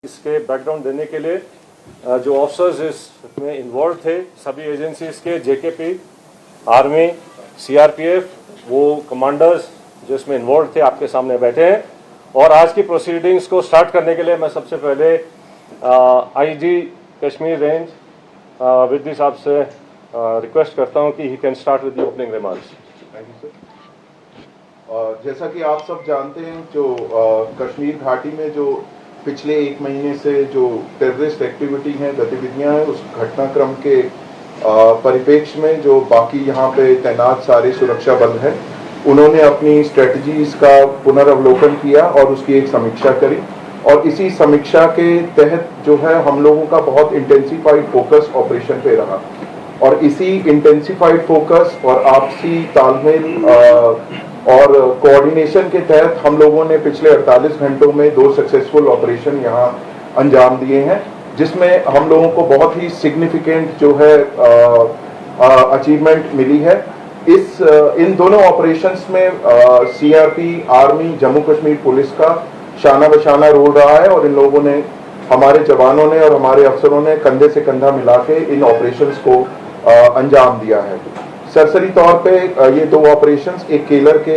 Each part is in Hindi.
इसके बैकग्राउंड देने के लिए जो ऑफिसर्स इसमें इन्वॉल्व थे, सभी एजेंसीज के, जेकेपी, आर्मी, सीआरपीएफ, वो कमांडर्स जो इसमें इन्वॉल्व थे आपके सामने बैठे हैं। और आज की प्रोसीडिंग्स को स्टार्ट करने के लिए मैं सबसे पहले आईजी कश्मीर रेंज विद्दी साहब से रिक्वेस्ट करता हूं कि he can start with the opening remarks. Thank you sir. जैसा कि आप सब जानते हैं, जो कश्मीर घाटी में जो पिछले एक महीने से जो टेररिस्ट एक्टिविटी हैं, गतिविधियां हैं, उस घटनाक्रम के परिप्रेक्ष्य में जो बाकी यहाँ पे तैनात सारे सुरक्षा बल हैं, उन्होंने अपनी स्ट्रेटजीज का पुनर्वलोकन किया और उसकी एक समीक्षा करी। और इसी समीक्षा के तहत जो है हम लोगों का बहुत इंटेंसिफाइड फोकस ऑपरेशन पे रहा। और इसी इंटेंसिफाइड फोकस और आपसी तालमेल और कोऑर्डिनेशन के तहत हम लोगों ने पिछले 48 घंटों में 2 सक्सेसफुल ऑपरेशन यहाँ अंजाम दिए हैं, जिसमें हम लोगों को बहुत ही सिग्निफिकेंट जो है अचीवमेंट मिली है। इन दोनों ऑपरेशंस में CRP, army, Jammu Kashmir police का शाना बशाना रोल रहा है और इन लोगों ने, हमारे जवानों ने और हमारे अफसरों ने कंधे से कंधा मिला के इन ऑपरेशंस को अंजाम दिया है। सरसरी तौर पे ये 2 ऑपरेशंस, एक केलर के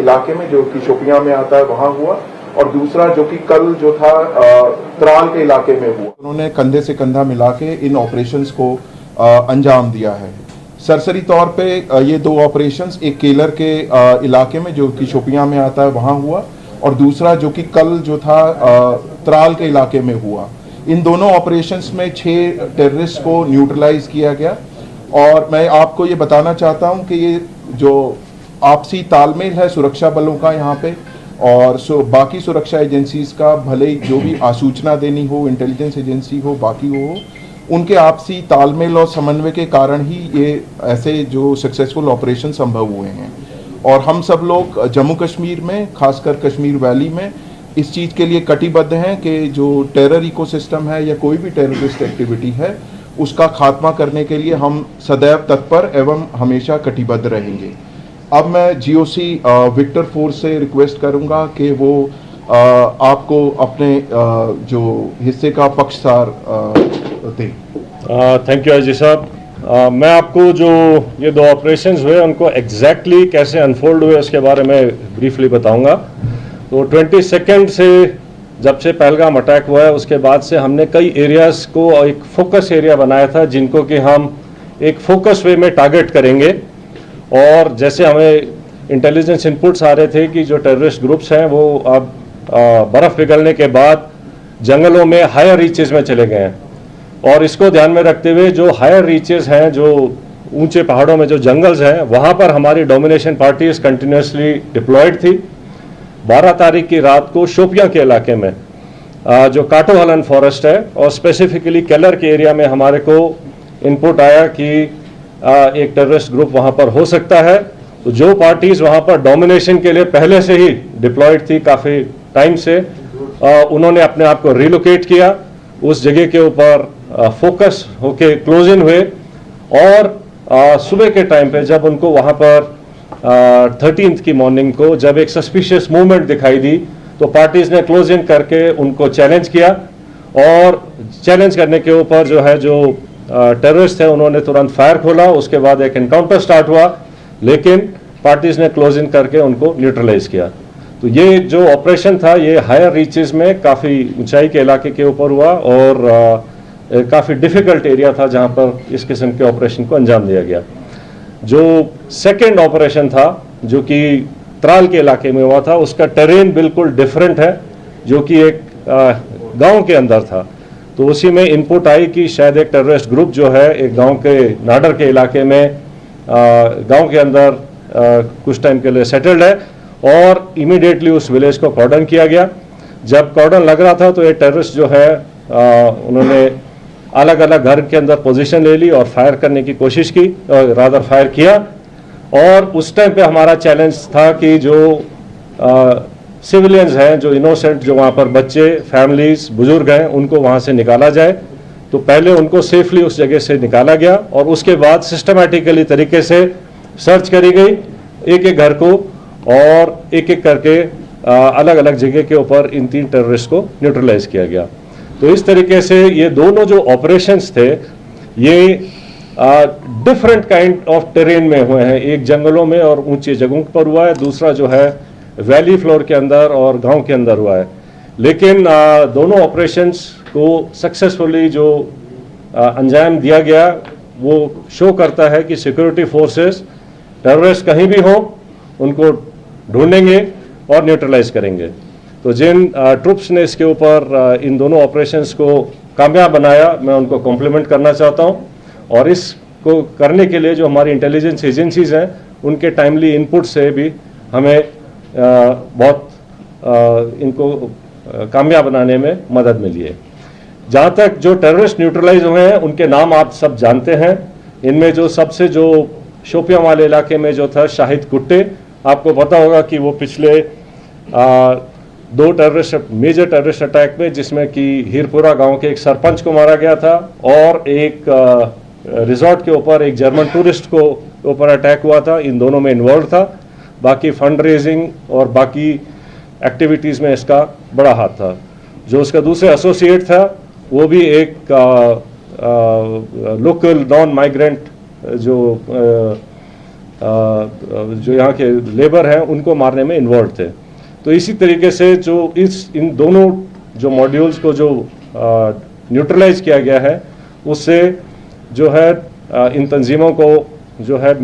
इलाके में जो कि शोपियां में आता है वहां हुआ, और दूसरा जो कि कल जो था त्राल के इलाके में हुआ। उन्होंने कंधे से कंधा मिला के इन ऑपरेशंस को अंजाम दिया है। सरसरी तौर पे ये 2 ऑपरेशंस, एक केलर के इलाके में जो कि शोपियां में आता है वहां हुआ, और दूसरा जो कि कल जो था त्राल के इलाके में हुआ। इन दोनों ऑपरेशंस में 6 टेररिस्ट को न्यूट्रलाइज किया गया। और मैं आपको ये बताना चाहता हूं कि ये जो आपसी तालमेल है सुरक्षा बलों का यहाँ पे और बाकी सुरक्षा एजेंसीज का, भले ही जो भी आसूचना देनी हो, इंटेलिजेंस एजेंसी हो, बाकी हो, उनके आपसी तालमेल और समन्वय के कारण ही ये ऐसे जो सक्सेसफुल ऑपरेशन संभव हुए हैं। और हम सब लोग जम्मू कश्मीर में, खासकर कश्मीर वैली में, इस चीज़ के लिए कटिबद्ध हैं कि जो टेरर इकोसिस्टम है या कोई भी टेररिस्ट एक्टिविटी है, उसका खात्मा करने के लिए हम सदैव तत्पर एवं हमेशा कटिबद्ध रहेंगे। अब मैं जीओसी विक्टर फोर्स से रिक्वेस्ट करूंगा कि वो आपको अपने जो हिस्से का पक्षसार दें। थैंक यू आईजी साहब। मैं आपको जो ये 2 ऑपरेशंस हुए उनको एग्जैक्टली कैसे अनफोल्ड हुए उसके बारे में ब्रीफली बताऊंगा। तो 22 से जब से पहलगाम अटैक हुआ है उसके बाद से हमने कई एरियाज़ को एक फोकस एरिया बनाया था, जिनको कि हम एक फोकस वे में टारगेट करेंगे। और जैसे हमें इंटेलिजेंस इनपुट्स आ रहे थे कि जो टेररिस्ट ग्रुप्स हैं वो अब बर्फ़ पिघलने के बाद जंगलों में हायर रीचेज़ में चले गए हैं। और इसको ध्यान में रखते हुए जो हायर रीचेज़ हैं, जो ऊंचे पहाड़ों में जो जंगल्स हैं, वहाँ पर हमारी डोमिनेशन पार्टीज कंटिन्यूसली डिप्लॉयड थी। 12 तारीख की रात को शोपियां के इलाके में जो काटोहलन फॉरेस्ट है और स्पेसिफिकली केलर के एरिया में हमारे को इनपुट आया कि एक टेररिस्ट ग्रुप वहां पर हो सकता है। तो जो पार्टीज वहां पर डोमिनेशन के लिए पहले से ही डिप्लॉयड थी काफ़ी टाइम से, उन्होंने अपने आप को रिलोकेट किया, उस जगह के ऊपर फोकस होके क्लोज इन हुए। और सुबह के टाइम पे जब उनको वहां पर 13th की मॉर्निंग को जब एक सस्पिशियस मूवमेंट दिखाई दी, तो पार्टीज ने क्लोज इन करके उनको चैलेंज किया। और चैलेंज करने के ऊपर जो है जो टेररिस्ट थे उन्होंने तुरंत फायर खोला। उसके बाद एक एनकाउंटर स्टार्ट हुआ, लेकिन पार्टीज ने क्लोज इन करके उनको न्यूट्रलाइज किया। तो ये जो ऑपरेशन था ये हायर रीचेज में काफ़ी ऊंचाई के इलाके के ऊपर हुआ और काफ़ी डिफिकल्ट एरिया था जहाँ पर इस किस्म के ऑपरेशन को अंजाम दिया गया। जो सेकेंड ऑपरेशन था जो कि त्राल के इलाके में हुआ था, उसका टेरेन बिल्कुल डिफरेंट है, जो कि एक गांव के अंदर था। तो उसी में इनपुट आई कि शायद एक टेररिस्ट ग्रुप जो है एक गांव के नाडर के इलाके में गांव के अंदर कुछ टाइम के लिए सेटल्ड है। और इमीडिएटली उस विलेज को कॉर्डन किया गया। जब कॉर्डन लग रहा था तो ये टेररिस्ट जो है उन्होंने अलग अलग घर के अंदर पोजीशन ले ली और फायर करने की कोशिश की, रादर फायर किया। और उस टाइम पे हमारा चैलेंज था कि जो सिविलियंस हैं, जो इनोसेंट, जो वहाँ पर बच्चे, फैमिलीज, बुजुर्ग हैं, उनको वहाँ से निकाला जाए। तो पहले उनको सेफली उस जगह से निकाला गया और उसके बाद सिस्टमैटिकली तरीके से सर्च करी गई एक एक घर को, और एक एक करके अलग अलग जगह के ऊपर इन 3 टेररिस्ट को न्यूट्रलाइज किया गया। तो इस तरीके से ये दोनों जो ऑपरेशंस थे ये डिफरेंट काइंड ऑफ टेरेन में हुए हैं। एक जंगलों में और ऊंची जगहों पर हुआ है, दूसरा जो है वैली फ्लोर के अंदर और गांव के अंदर हुआ है। लेकिन दोनों ऑपरेशंस को सक्सेसफुली जो अंजाम दिया गया वो शो करता है कि सिक्योरिटी फोर्सेस टेररिस्ट कहीं भी हो उनको ढूंढेंगे और न्यूट्रलाइज करेंगे। तो जिन ट्रुप्स ने इसके ऊपर इन दोनों ऑपरेशंस को कामयाब बनाया, मैं उनको कॉम्प्लीमेंट करना चाहता हूं। और इसको करने के लिए जो हमारी इंटेलिजेंस एजेंसीज हैं उनके टाइमली इनपुट से भी हमें बहुत इनको कामयाब बनाने में मदद मिली है। जहाँ तक जो टेररिस्ट न्यूट्रलाइज हुए हैं उनके नाम आप सब जानते हैं। इनमें जो सबसे जो शोपियां वाले इलाके में जो था शाहिद कुट्टे, आपको पता होगा कि वो पिछले दो मेजर टेररिस्ट अटैक में, जिसमें कि हीरपुरा गांव के एक सरपंच को मारा गया था और एक रिजॉर्ट के ऊपर एक जर्मन टूरिस्ट को ऊपर अटैक हुआ था, इन दोनों में इन्वॉल्व था। बाकी फंड रेजिंग और बाकी एक्टिविटीज़ में इसका बड़ा हाथ था। जो उसका दूसरा एसोसिएट था वो भी एक लोकल नॉन माइग्रेंट जो यहाँ के लेबर हैं उनको मारने में इन्वॉल्व थे। तो इसी तरीके से जो इन दोनों जो मॉड्यूल्स को जो न्यूट्रलाइज किया गया है उससे जो है इन तंजीमों को जो है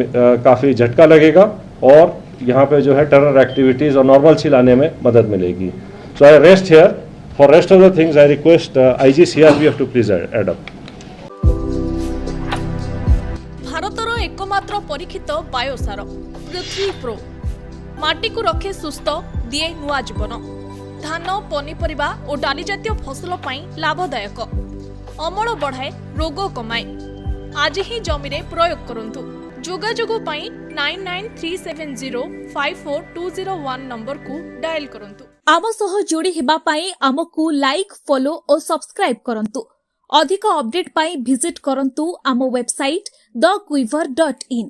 काफ़ी झटका लगेगा और यहाँ पे जो है टेरर एक्टिविटीज़ और नॉर्मलसी लाने में मदद मिलेगी। So I rest here. For rest of the things I request IG CRPF to please add up. भारतर एकमात्र परीक्षित बायोसार पृथ्वी प्रो माटी को रखे सुस्थ दिए नुआ जीवन। धान पनीपरिबा और डाली जातीय फसल लाभदायक, अमल बढ़ाए, रोग कमाए। आज ही जमी प्रयोग करंतु। जोगाजोग 9937054201 नंबर को डायल करंतु। आम सह जोड़ी हेबा पाई आमको लाइक, फॉलो और सब्सक्राइब करंतु। अधिक अपडेट पाई विजिट करंतु आम वेबसाइट thequiver.in।